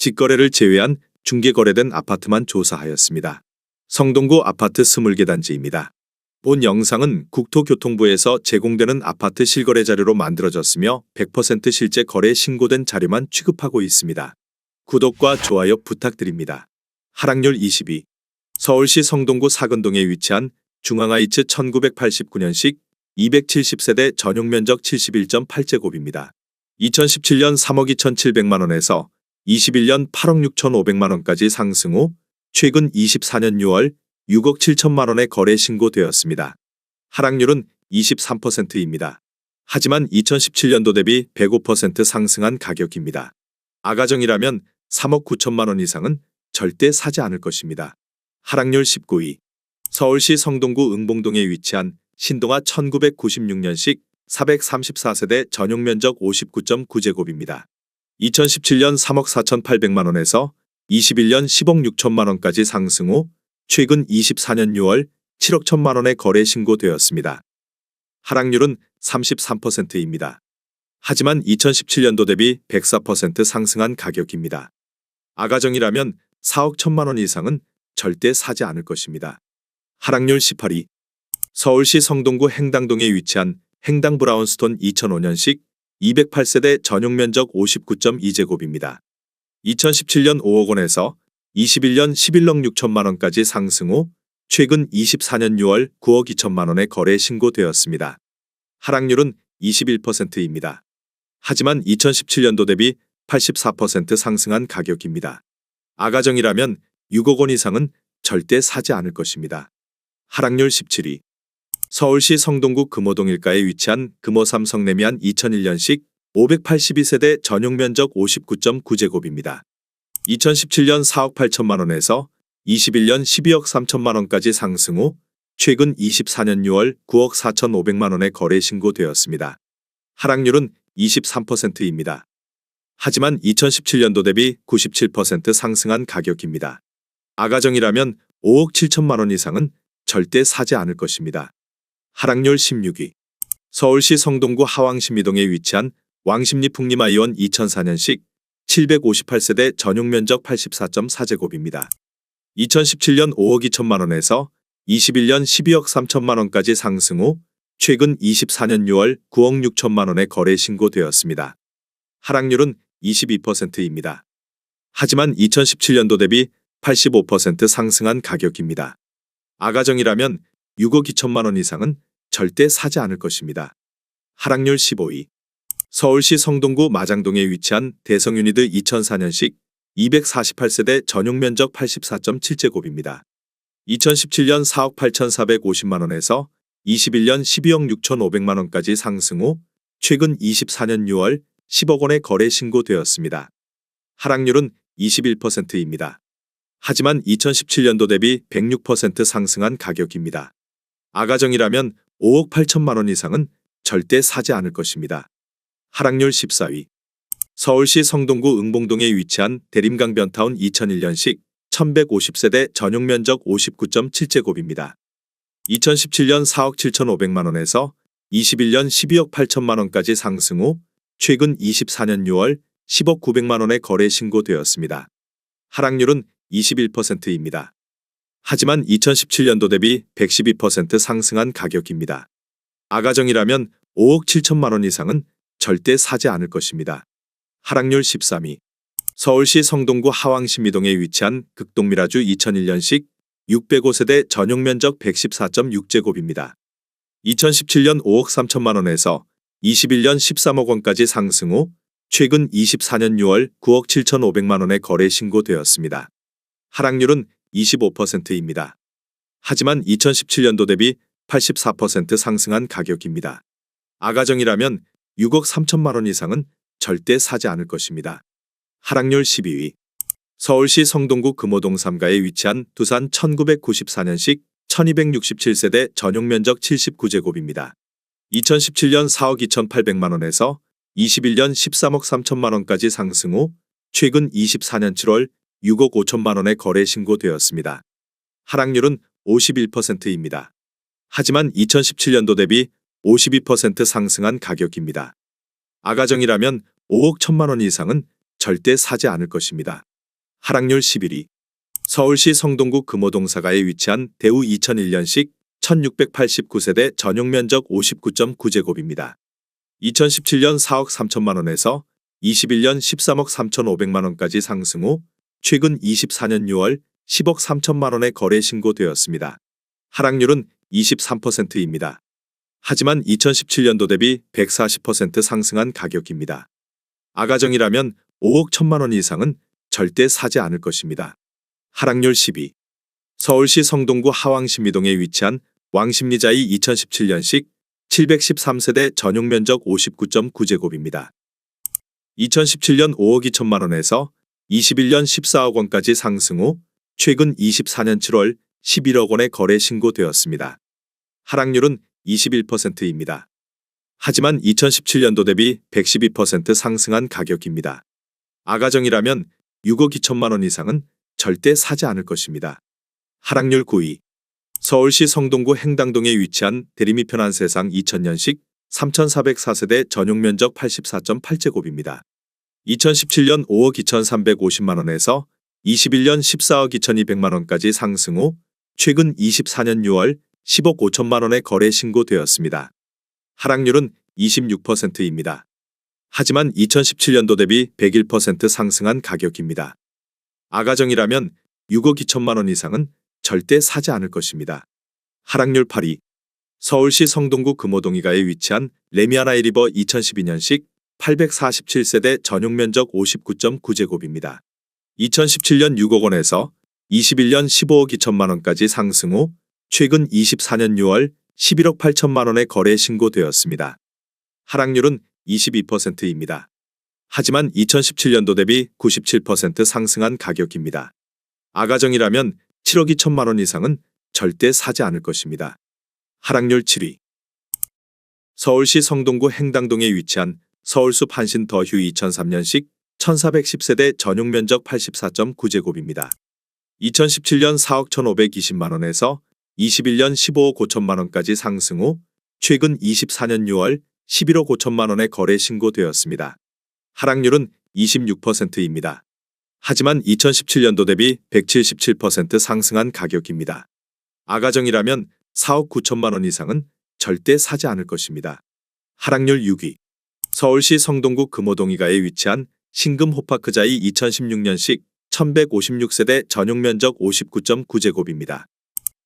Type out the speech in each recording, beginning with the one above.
직거래를 제외한 중개거래된 아파트만 조사하였습니다. 성동구 아파트 20개 단지입니다. 본 영상은 국토교통부에서 제공되는 아파트 실거래 자료로 만들어졌으며 100% 실제 거래 신고된 자료만 취급하고 있습니다. 구독과 좋아요 부탁드립니다. 하락률 22. 서울시 성동구 사근동에 위치한 중앙하이츠 1989년식 270세대 전용면적 71.8제곱입니다. 2017년 3억 2,700만 원에서 21년 8억 6,500만 원까지 상승 후 최근 24년 6월 6억 7천만 원에 거래 신고되었습니다. 하락률은 23%입니다. 하지만 2017년도 대비 105% 상승한 가격입니다. 아가정이라면 3억 9천만 원 이상은 절대 사지 않을 것입니다. 하락률 19위. 서울시 성동구 응봉동에 위치한 신동아 1996년식 434세대 전용면적 59.9제곱입니다. 2017년 3억 4,800만 원에서 21년 10억 6천만 원까지 상승 후 최근 24년 6월 7억 1천만 원에 거래 신고되었습니다. 하락률은 33%입니다. 하지만 2017년도 대비 104% 상승한 가격입니다. 아가정이라면 4억 1천만 원 이상은 절대 사지 않을 것입니다. 하락률 18위. 서울시 성동구 행당동에 위치한 행당 브라운스톤 2005년식 208세대 전용면적 59.2제곱입니다. 2017년 5억 원에서 21년 11억 6천만 원까지 상승 후 최근 24년 6월 9억 2천만 원에 거래 신고되었습니다. 하락률은 21%입니다. 하지만 2017년도 대비 84% 상승한 가격입니다. 아가정이라면 6억 원 이상은 절대 사지 않을 것입니다. 하락률 17위. 서울시 성동구 금호동 일가에 위치한 금호3 성내미안 2001년식 582세대 전용면적 59.9제곱입니다. 2017년 4억 8천만 원에서 21년 12억 3천만 원까지 상승 후 최근 24년 6월 9억 4,500만 원에 거래 신고되었습니다. 하락률은 23%입니다. 하지만 2017년도 대비 97% 상승한 가격입니다. 아가정이라면 5억 7천만 원 이상은 절대 사지 않을 것입니다. 하락률 16위. 서울시 성동구 하왕십리동에 위치한 왕십리 풍림아이원 2004년식 758세대 전용면적 84.4제곱입니다. 2017년 5억 2천만 원에서 21년 12억 3천만 원까지 상승 후 최근 24년 6월 9억 6천만 원에 거래 신고되었습니다. 하락률은 22%입니다. 하지만 2017년도 대비 85% 상승한 가격입니다. 아가정이라면 6억 2천만 원 이상은 절대 사지 않을 것입니다. 하락률 15위. 서울시 성동구 마장동에 위치한 대성유니드 2004년식 248세대 전용면적 84.7제곱입니다. 2017년 4억 8,450만 원에서 21년 12억 6,500만 원까지 상승 후 최근 24년 6월 10억 원에 거래 신고되었습니다. 하락률은 21%입니다. 하지만 2017년도 대비 106% 상승한 가격입니다. 아가정이라면 5억 8천만 원 이상은 절대 사지 않을 것입니다. 하락률 14위. 서울시 성동구 응봉동에 위치한 대림강변타운 2001년식 1150세대 전용면적 59.7제곱입니다. 2017년 4억 7,500만 원에서 21년 12억 8천만 원까지 상승 후 최근 24년 6월 10억 900만 원에 거래 신고되었습니다. 하락률은 21%입니다. 하지만 2017년도 대비 112% 상승한 가격입니다. 아가정이라면 5억 7천만 원 이상은 절대 사지 않을 것입니다. 하락률 13위. 서울시 성동구 하왕십리동에 위치한 극동미라주 2001년식 605세대 전용면적 114.6제곱입니다. 2017년 5억 3천만 원에서 21년 13억 원까지 상승 후 최근 24년 6월 9억 7,500만 원에 거래 신고되었습니다. 하락률은 25%입니다. 하지만 2017년도 대비 84% 상승한 가격입니다. 아가정이라면 6억 3천만 원 이상은 절대 사지 않을 것입니다. 하락률 12위. 서울시 성동구 금호동 3가에 위치한 두산 1994년식 1267세대 전용면적 79제곱입니다. 2017년 4억 2,800만 원에서 21년 13억 3천만 원까지 상승 후 최근 24년 7월 6억 5천만 원에 거래 신고되었습니다. 하락률은 51%입니다. 하지만 2017년도 대비 52% 상승한 가격입니다. 아가정이라면 5억 1천만 원 이상은 절대 사지 않을 것입니다. 하락률 11위. 서울시 성동구 금호동사가에 위치한 대우 2001년식 1689세대 전용면적 59.9제곱입니다. 2017년 4억 3천만 원에서 21년 13억 3,500만 원까지 상승 후 최근 24년 6월 10억 3천만 원에 거래 신고되었습니다. 하락률은 23%입니다. 하지만 2017년도 대비 140% 상승한 가격입니다. 아가정이라면 5억 1천만 원 이상은 절대 사지 않을 것입니다. 하락률 10위. 서울시 성동구 하왕신미동에 위치한 왕십리자이 2017년식 713세대 전용면적 59.9제곱입니다. 2017년 5억 2천만 원에서 21년 14억 원까지 상승 후 최근 24년 7월 11억 원에 거래 신고되었습니다. 하락률은 21%입니다. 하지만 2017년도 대비 112% 상승한 가격입니다. 아가정이라면 6억 2천만 원 이상은 절대 사지 않을 것입니다. 하락률 9위. 서울시 성동구 행당동에 위치한 대리미 편한 세상 2000년식 3404세대 전용면적 84.8제곱입니다. 2017년 5억 2,350만 원에서 21년 14억 2,200만 원까지 상승 후 최근 24년 6월 10억 5천만 원에 거래 신고되었습니다. 하락률은 26%입니다. 하지만 2017년도 대비 101% 상승한 가격입니다. 아가정이라면 6억 2천만 원 이상은 절대 사지 않을 것입니다. 하락률 8위. 서울시 성동구 금호동이가에 위치한 레미아나 이리버 2012년식 847세대 전용면적 59.9제곱입니다. 2017년 6억 원에서 21년 15억 2천만 원까지 상승 후 최근 24년 6월 11억 8천만 원에 거래 신고되었습니다. 하락률은 22%입니다. 하지만 2017년도 대비 97% 상승한 가격입니다. 아가정이라면 7억 2천만 원 이상은 절대 사지 않을 것입니다. 하락률 7위. 서울시 성동구 행당동에 위치한 서울숲 한신 더휴 2003년식 1410세대 전용면적 84.9제곱입니다. 2017년 4억 1,520만 원에서 21년 15억 5천만 원까지 상승 후 최근 24년 6월 11억 5천만 원에 거래 신고되었습니다. 하락률은 26%입니다. 하지만 2017년도 대비 177% 상승한 가격입니다. 아가정이라면 4억 9천만 원 이상은 절대 사지 않을 것입니다. 하락률 6위. 서울시 성동구 금호동이가에 위치한 신금 호파크자이 2016년식 1156세대 전용면적 59.9제곱입니다.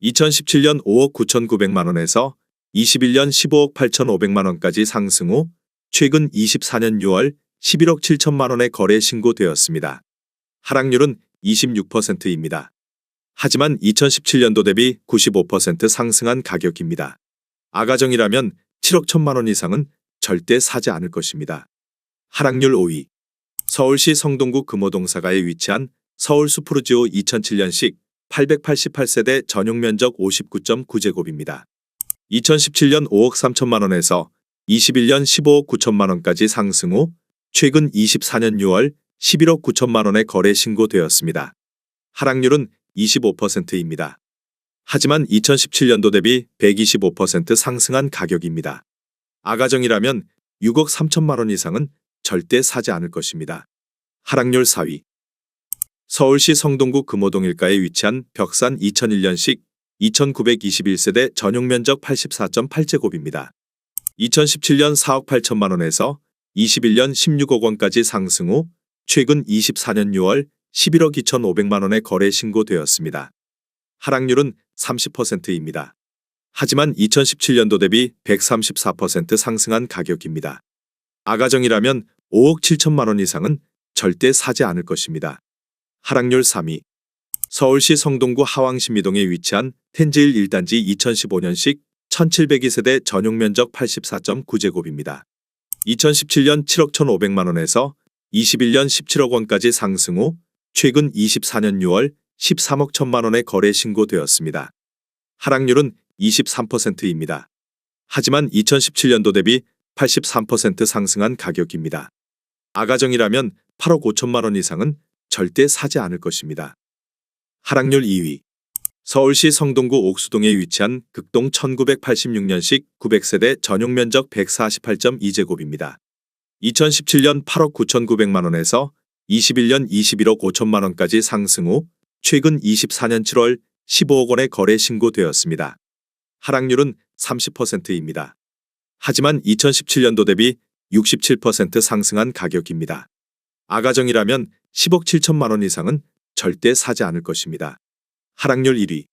2017년 5억 9,900만 원에서 21년 15억 8,500만 원까지 상승 후 최근 24년 6월 11억 7천만 원에 거래 신고되었습니다. 하락률은 26%입니다. 하지만 2017년도 대비 95% 상승한 가격입니다. 아가정이라면 7억 1천만 원 이상은 절대 사지 않을 것입니다. 하락률 5위. 서울시 성동구 금호동사가에 위치한 서울수프루지오 2007년식 888세대 전용면적 59.9제곱입니다. 2017년 5억 3천만 원에서 21년 15억 9천만 원까지 상승 후 최근 24년 6월 11억 9천만 원에 거래 신고되었습니다. 하락률은 25%입니다. 하지만 2017년도 대비 125% 상승한 가격입니다. 아가정이라면 6억 3천만 원 이상은 절대 사지 않을 것입니다. 하락률 4위. 서울시 성동구 금호동1가에 위치한 벽산 2001년식 2921세대 전용면적 84.8제곱입니다. 2017년 4억 8천만 원에서 21년 16억 원까지 상승 후 최근 24년 6월 11억 2,500만 원에 거래 신고되었습니다. 하락률은 30%입니다. 하지만 2017년도 대비 134% 상승한 가격입니다. 아가정이라면 5억 7천만 원 이상은 절대 사지 않을 것입니다. 하락률 3위. 서울시 성동구 하왕신미동에 위치한 텐즈일 1단지 2015년식 1702세대 전용면적 84.9제곱입니다. 2017년 7억 1,500만 원에서 21년 17억 원까지 상승 후 최근 24년 6월 13억 1천만 원에 거래 신고되었습니다. 하락률은 23%입니다. 하지만 2017년도 대비 83% 상승한 가격입니다. 아가정이라면 8억 5천만 원 이상은 절대 사지 않을 것입니다. 하락률 2위. 서울시 성동구 옥수동에 위치한 극동 1986년식 900세대 전용면적 148.2제곱입니다. 2017년 8억 9,900만 원에서 21년 21억 5천만 원까지 상승 후 최근 24년 7월 15억 원의 거래 신고되었습니다. 하락률은 30%입니다. 하지만 2017년도 대비 67% 상승한 가격입니다. 아가정이라면 10억 7천만 원 이상은 절대 사지 않을 것입니다. 하락률 1위.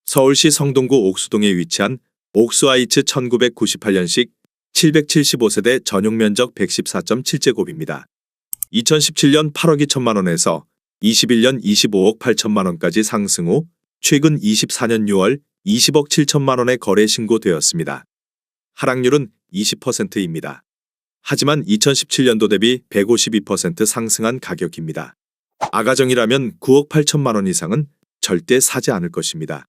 서울시 성동구 옥수동에 위치한 옥수아이츠 1998년식 775세대 전용 면적 114.7제곱입니다. 2017년 8억 2천만 원에서 21년 25억 8천만 원까지 상승 후 최근 24년 6월 20억 7천만 원의 거래 신고되었습니다. 하락률은 20%입니다. 하지만 2017년도 대비 152% 상승한 가격입니다. 아가정이라면 9억 8천만 원 이상은 절대 사지 않을 것입니다.